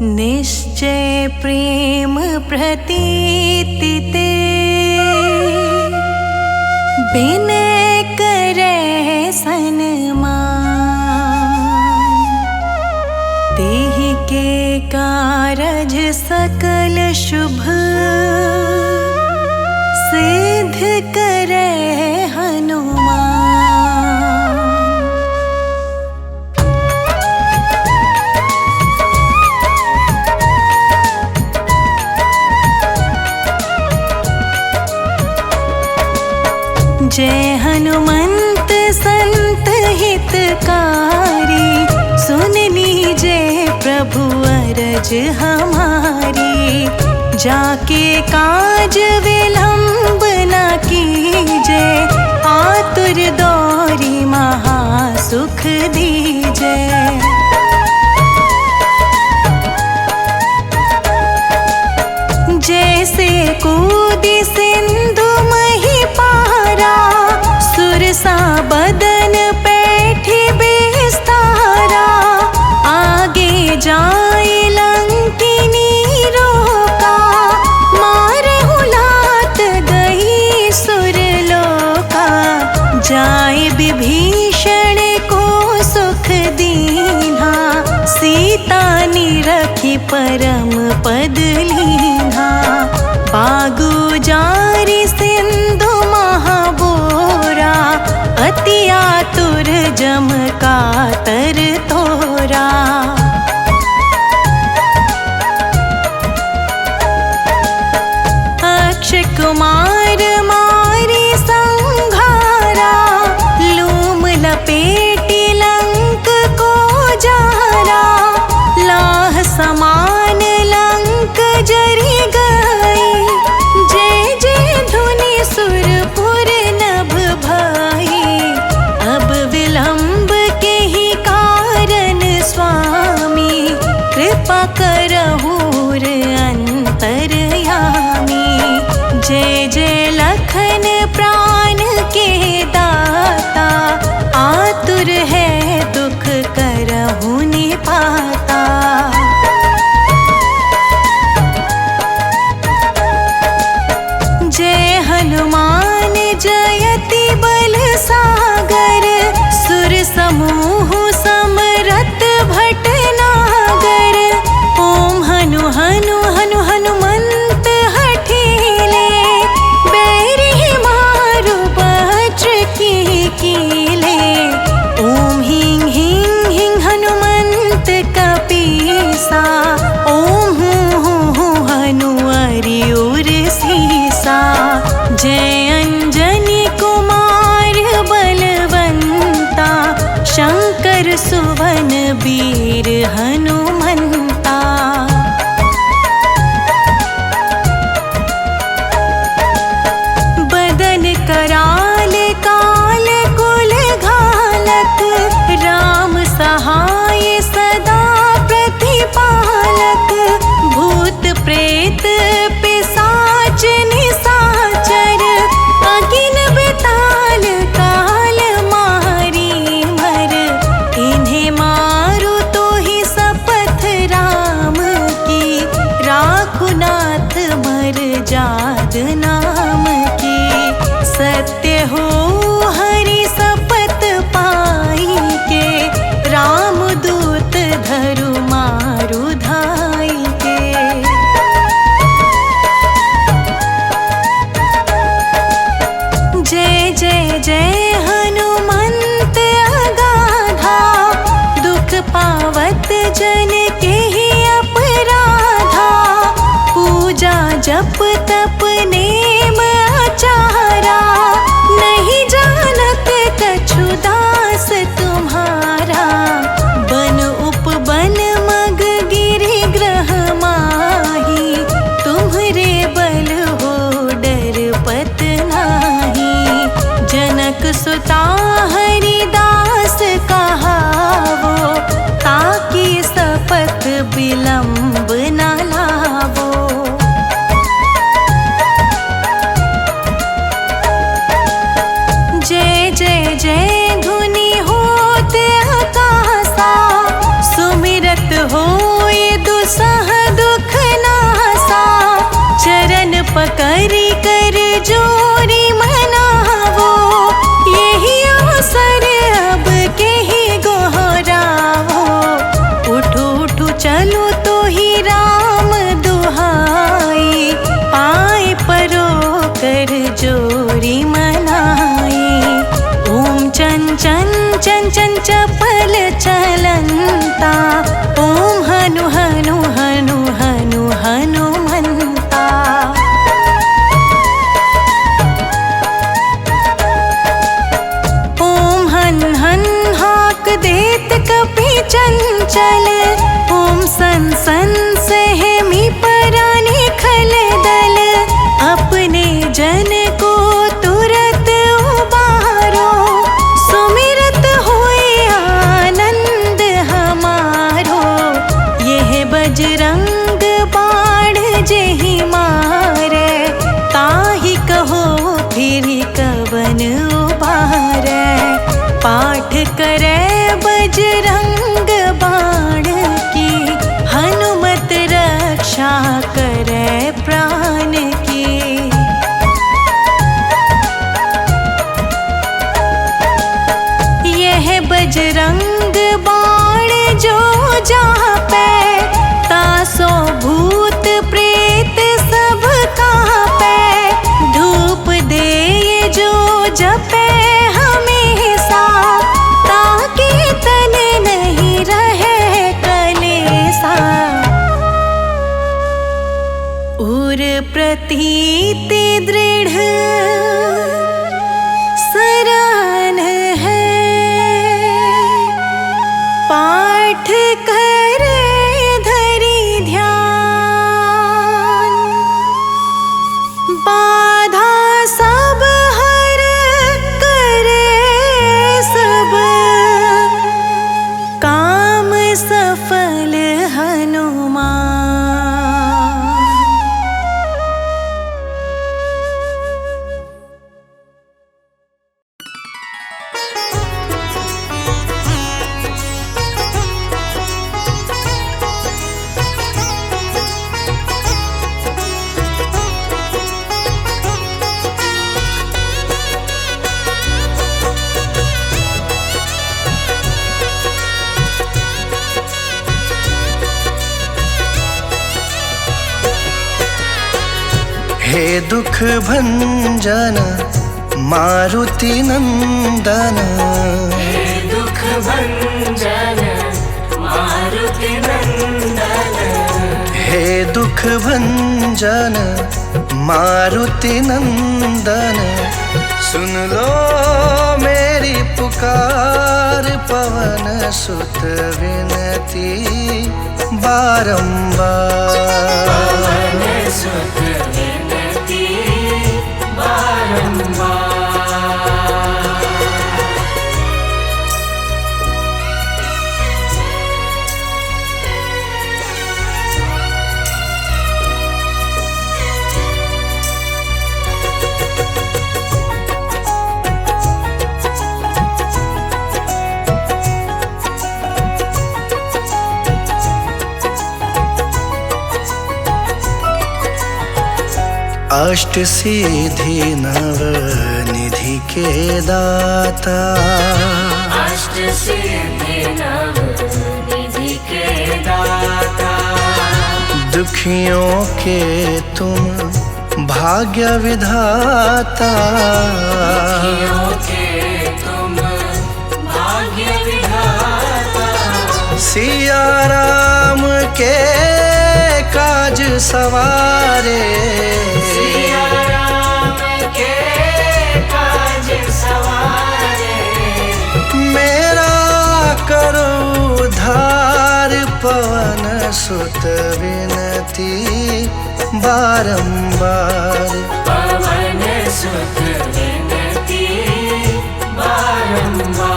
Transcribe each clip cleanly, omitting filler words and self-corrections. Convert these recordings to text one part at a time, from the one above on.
निश्चय प्रेम प्रतीति ते बिनय करे सन्मान। तेहि के कारज सकल शुभ सिद्ध करे हनुमान। जय हनुमंत संत हितकारी, सुन लीजे प्रभु अरज हमारी। जाके काज विलंब न कीजे, आतुर दौरी महा सुख दीजे। जैसे कूदी सिंधु मही पारा, सुरसा बदन पैठी बिस्तारा। आगे जाए लंकिनी रोका, मारहु लात गई सुरलोका। जाए विभीषण को सुख दीन्हा, सीता निरखी परम पद लीन्हा। बागु जारी सिंधु महाबोरा, अति आतुर जम कातर तोरा। अक्षय कुमार मारी संघारा, लूम लपेटी लंक को जारा। लाह समान लंक जरी गई, जय जय धुनि सुरपुर नभ भाई। अब विलंब के ही कार चलो तो ही राम दुहाई, पाए परो कर जोरी मनाई। ओम चन चन चन चन चपल चलंता, ओम हनु हनु हनु हनु हनुमंता। ओम हन हन हाक देत कपि चंचल, ओम सन सन सहमी पराने खल दल। अपने जन को तुरत उबारो, सुमिरत हुए आनंद हमारो। यह बजरंग बाण जेहि मारे, ताहि कहो फिर कवन उबारे। पाठ करे बजरंग बाण की, हनुमत रक्षा करे प्राण की। यह बजरंग बाण जो जापे, तासो भूत प्रेत सब कांपे। धूप दे जो जपे हमेशा, ताकि तन नहीं रहे कलेसा। उर प्रतीति दृढ़ सराहन है, पाठ करे धरि ध्यान। बाधा सब हर करे सब, काम सफल हनुमान। हे दुख भंजन मारुति नंदन, हे दुख भंजन मारुति नंदन। हे दुख भंजन मारुति नंदन। सुन लो मेरी पुकार, पवन सुत विनती बारंबार। पवन सुत विनती बारंबार। अष्ट सिद्धि नव निधि के दाता, अष्ट सिद्धि नव निधि के दाता। दुखियों के तुम भाग्य विधाता, दुखियों के तुम भाग्य विधाता। सिया राम के काज सवारे, सिया राम के काज सवारे। मेरा करो उद्धार, पवन सुत विनती बारंबार। पवन सुत विनती बारंबार।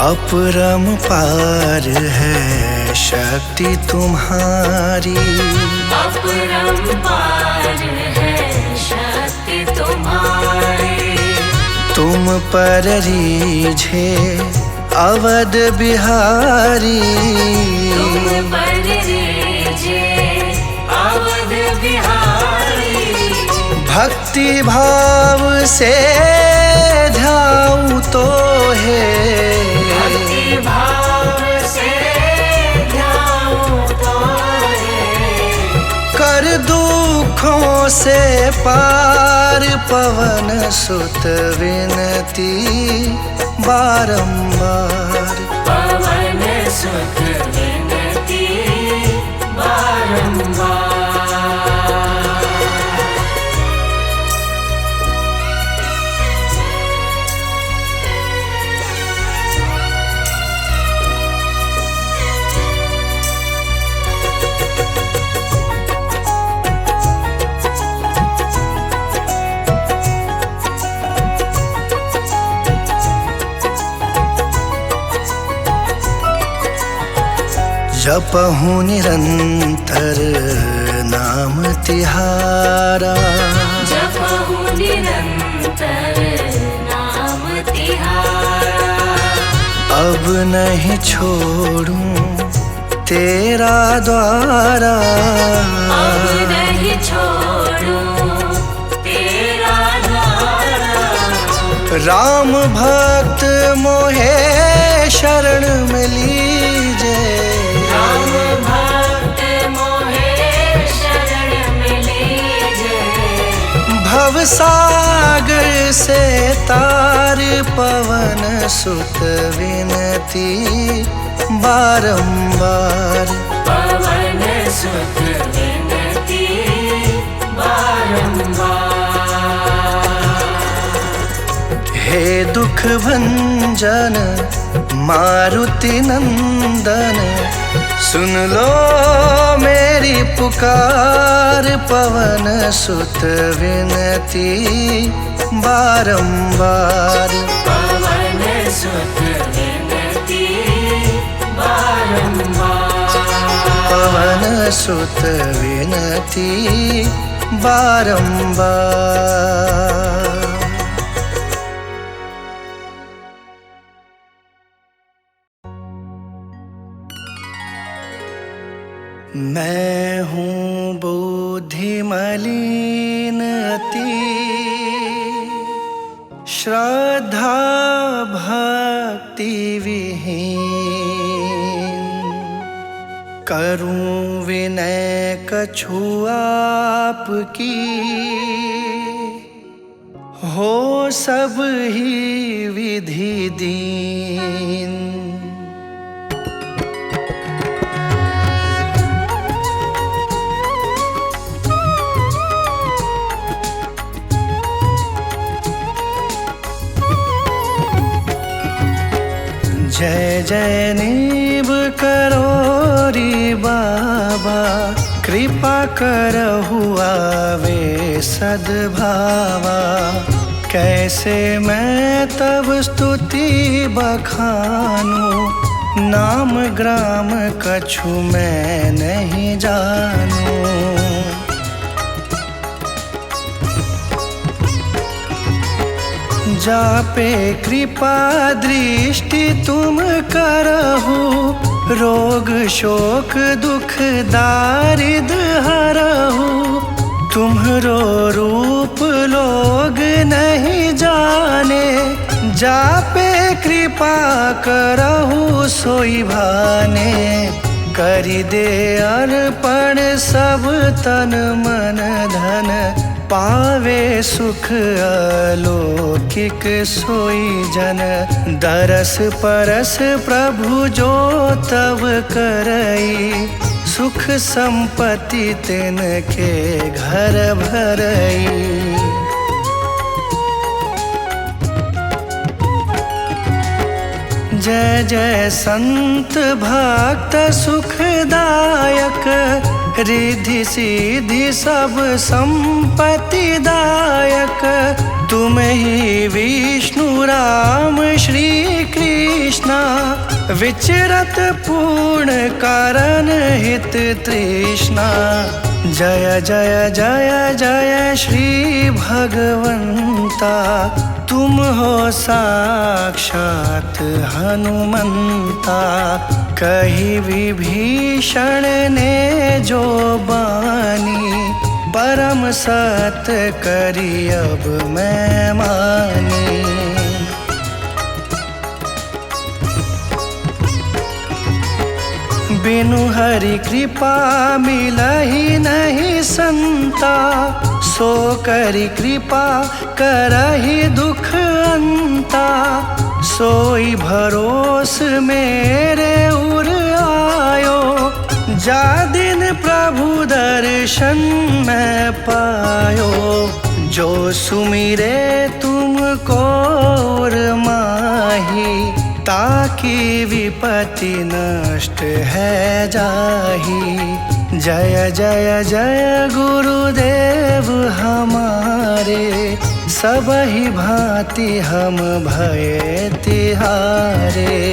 अपरम पार है शक्ति तुम्हारी, अपरम पार पर रीझे अवध बिहारी, तुम पर रीझे अवध बिहारी। भक्ति भाव से ध्याऊं तो है, भक्ति भाव से ध्याऊं तो है। कर दुखों से पार पवन सुत विनती बारंबार। पवन सुत विनती बारंबार। जपहूँ निरंतर नाम तिहारा, जपहूँ निरंतर नाम तिहारा। अब नहीं छोड़ूं तेरा द्वारा, अब नहीं छोड़ूं तेरा द्वारा। राम भक्त मोहे शरण में लीजे, राम भक्त मोहे शरण में लीजे। भव सागर से तार पवन सुत विनती बारंबार। पवन सुत विनती बारंबार। हे दुख भंजन मारुति नंदन, सुन लो मेरी पुकार पवन सुत विनती बारंबार। पवन सुत विनती बारंबार। पवन सुत विनती बारंबार। मैं हूँ बुद्धि मलिन अति, श्रद्धा भक्ति विहीन, करूँ विनय कछु आपकी, हो सब ही विधि दीन। जय जय नीव करो री बाबा, कृपा करहु आवे सद्भावा। कैसे मैं तब स्तुति बखानूं, नाम ग्राम कछु मैं नहीं जानूं। जापे कृपा दृष्टि तुम करहु, रोग शोक दुख दारिद हरहु। तुम्हरो रूप लोग नहीं जाने, जापे कृपा करहु सोई भाने। करि दे अर्पण सब तन मन धन, पावे सुख अलौकिक सोई जन। दरस परस प्रभु जो तब करई, सुख संपत्ति तिनके घर भरई। जय जय संत भक्त सुखदायक, रिद्धि सिद्धि सब संपत्ति दायक। तुम ही विष्णु राम श्री कृष्णा, विचरत पूर्ण कारण हित तृष्णा। जय जय जय जय श्री भगवंता, तुम हो साक्षात हनुमंता। कही विभीषण ने जो बानी, परम सत्य करी अब मैं मानी। बिनु हरि कृपा मिलहि नहीं संता, सो करी कृपा करहि दुख अंता। सोई भरोस मेरे उर आयो, जा दिन प्रभु दर्शन मैं पायो। जो सुमिरे तुमको उर माही, ताकि विपत्ति नष्ट है जाही। जय जय जय गुरुदेव हमारे, सब ही भांति हम भय तिहारे।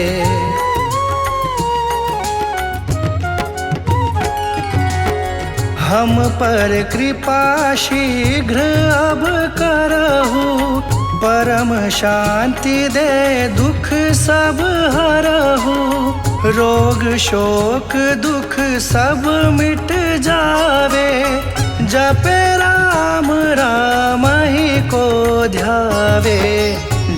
हम पर कृपा शीघ्र अब करहु, परम शांति दे दुख सब हरहु। रोग शोक दुख सब मिट जावे, जपे राम राम ही को ध्यावे।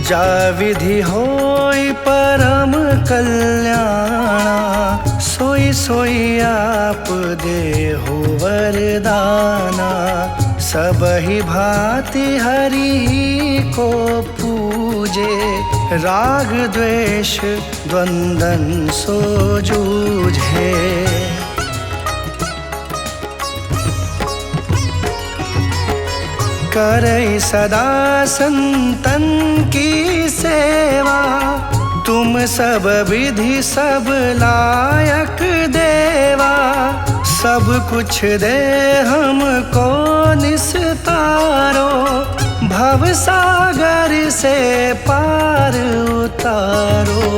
जा विधि होई परम कल्याणा, सोई सोई आप देहु वरदाना। सब ही भांति हरि को पूजे, राग द्वेष द्वंद्न सो जूझे। करई सदा संतन की सेवा, तुम सब विधि सब लायक देवा। सब कुछ दे हमको निस्तारो, भव सागर से पार उतारो।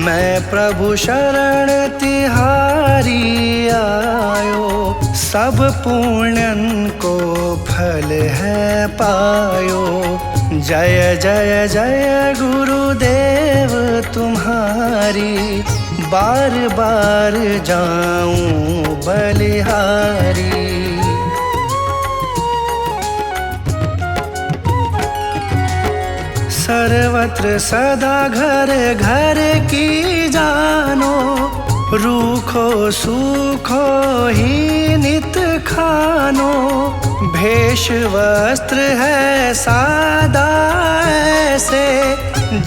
मैं प्रभु शरण तिहारी आयो, सब पुण्यन को फल है पायो। जय जय जय गुरुदेव तुम्हारी, बार बार जाऊं बलिहारी। सर्वत्र सदा घर घर की जानो, रूखो सूखो ही नित खानो। भेष वस्त्र है सादा ऐसे,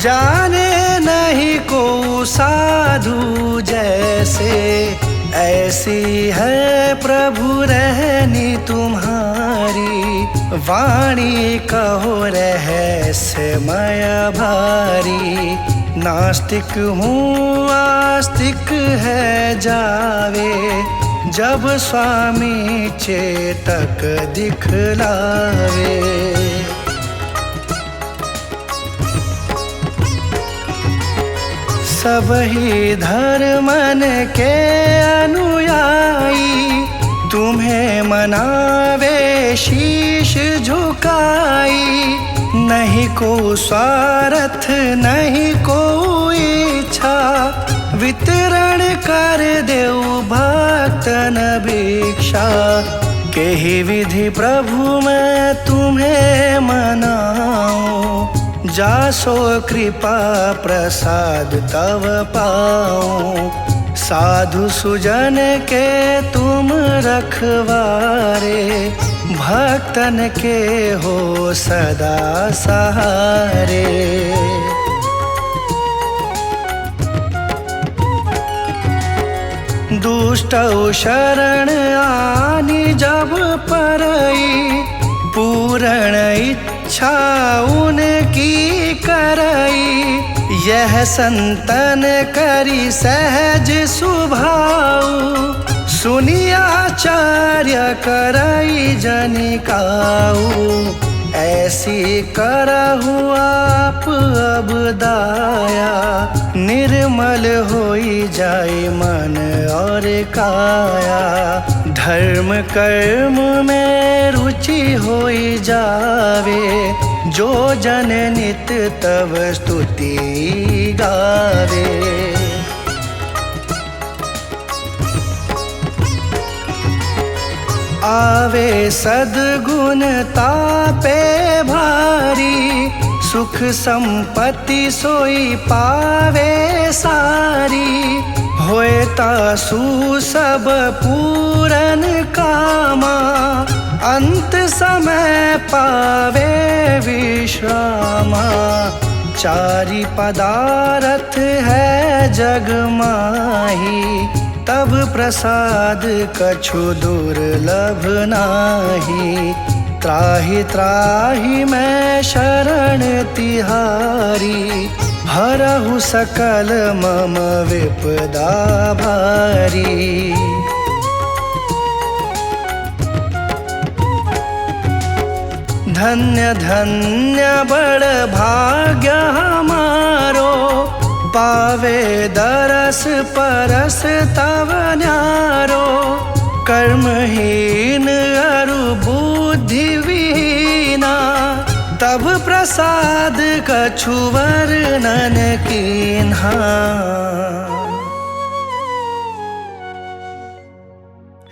जाने नहीं को साधु जैसे। ऐसी है प्रभु रहनी तुम्हारी, वाणी कहो रहस्यमय भारी। नास्तिक हूँ आस्तिक है जावे, जब स्वामी चेतक दिखलावे। सब ही धर्मन के अनुयायी, तुम्हें मनावे शीश झुकाई। नहीं को स्वार्थ नहीं को इच्छा, वितरण कर देव भक्तन भिक्षा। केहि विधि प्रभु मैं तुम्हें मनाऊं, जासो कृपा प्रसाद तव पाऊं। साधु सुजन के तुम रखवारे, भक्तन के हो सदा सहारे। दुष्टौ शरण आनी जब परई, पूर्ण इच्छा उनकी करई। यह संतन करी सहज सुभाऊ, सुनी आचार्य करई जनिकाऊ। ऐसी करहु आप अब दाया, निर्मल होई जाय मन और काया। धर्म कर्म में रुचि होई जावे, जो जन नित तव स्तुति गावे। आवे सद्गुण तापे भारी, सुख संपत्ति सोई पावे सारी। होए तासु सब पूरन कामा, अंत समय पावे विश्रामा। चारि पदारथ है जग माही, तब प्रसाद कछु दुर्लभ नाही। त्राहि त्राहि मैं शरण तिहारी, हरहु सकल मम विपदा भारी। धन्य धन्य बड़ भाग्य हमारो, पावे दरस परस तव न्यारो। कर्महीन अरु बुद्धि विहीना, तब प्रसाद कछु वर्णन कीन्हा।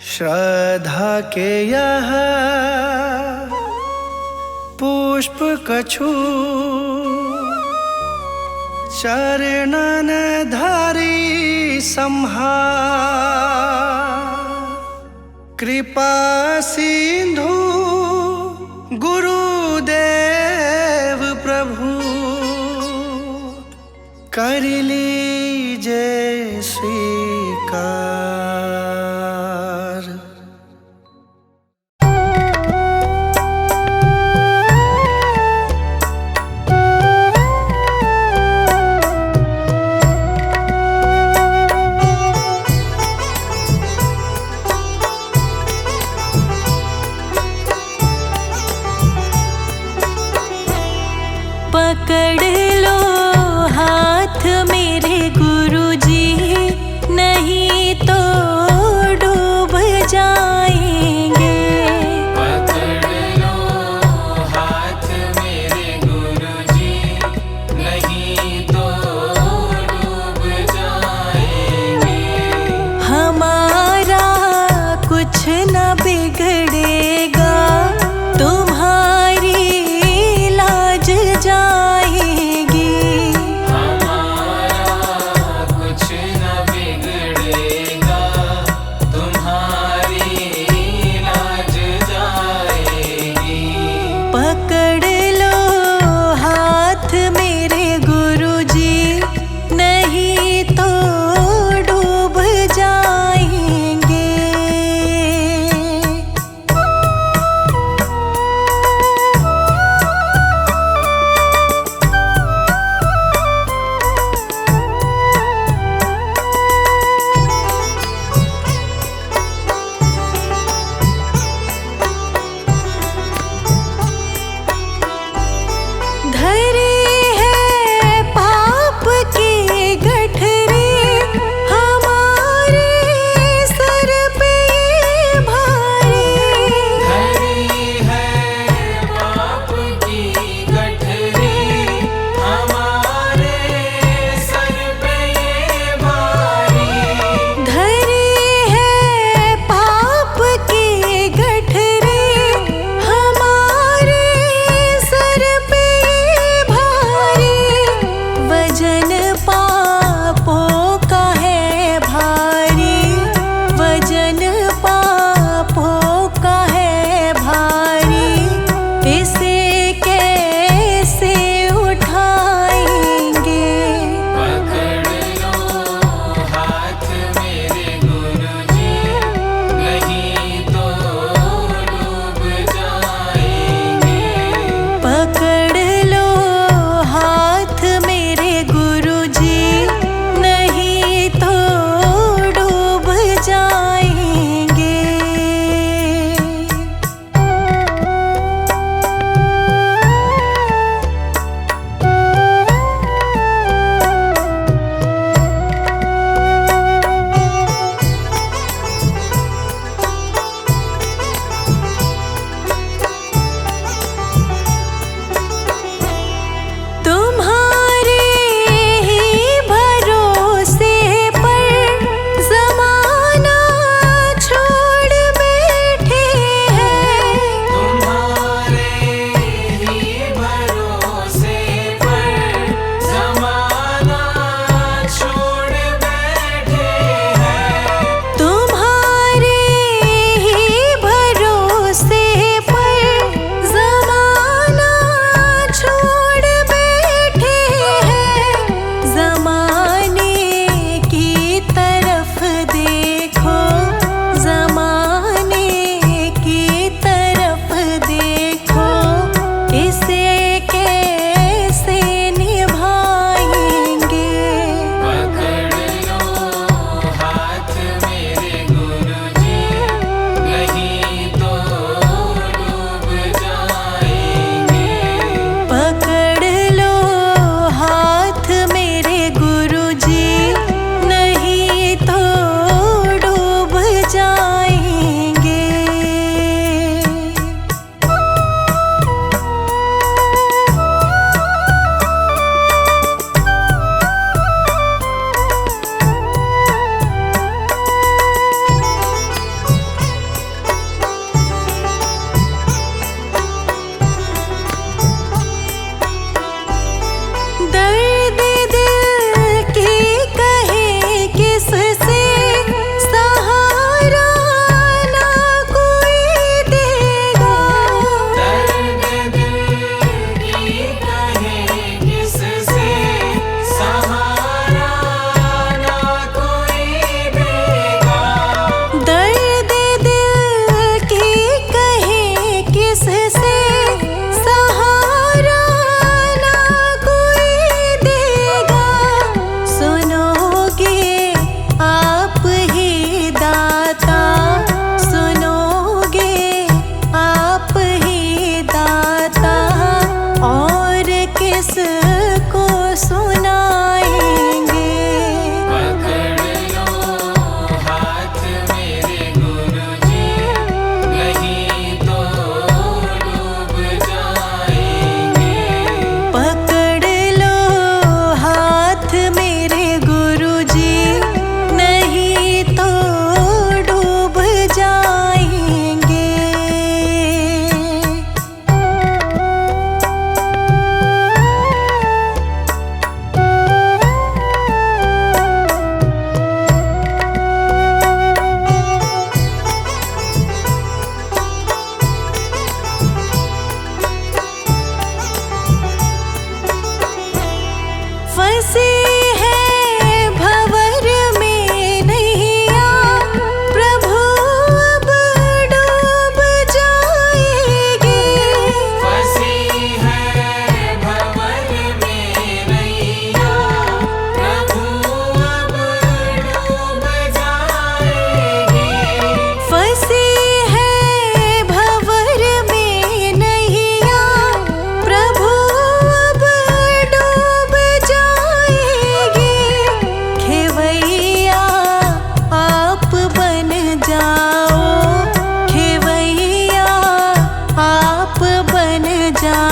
श्रद्धा के यह पुष्प कछु, चरणन धरि संहार। कृपा सिंधु गुरुदेव प्रभु, कर लीजे स्वीकार। पकड़ लो हाथ मेरे गुरुजी, नहीं तो डूब जाएंगे। पकड़ लो हाथ मेरे गुरुजी, नहीं तो डूब जाएंगे। हमारा कुछ न बिगड़ेगा, तुम्हारी लाज जाएगी। फंसी है भंवर में नैया, प्रभु अब डूब जाएगी। फंसी है भंवर में नैया, प्रभु अब डूब जाएगी। फंसी है भंवर में नैया, प्रभु अब डूब जाएगी। खेवैया आप बन जाओ, खेवैया आप बन जाओ।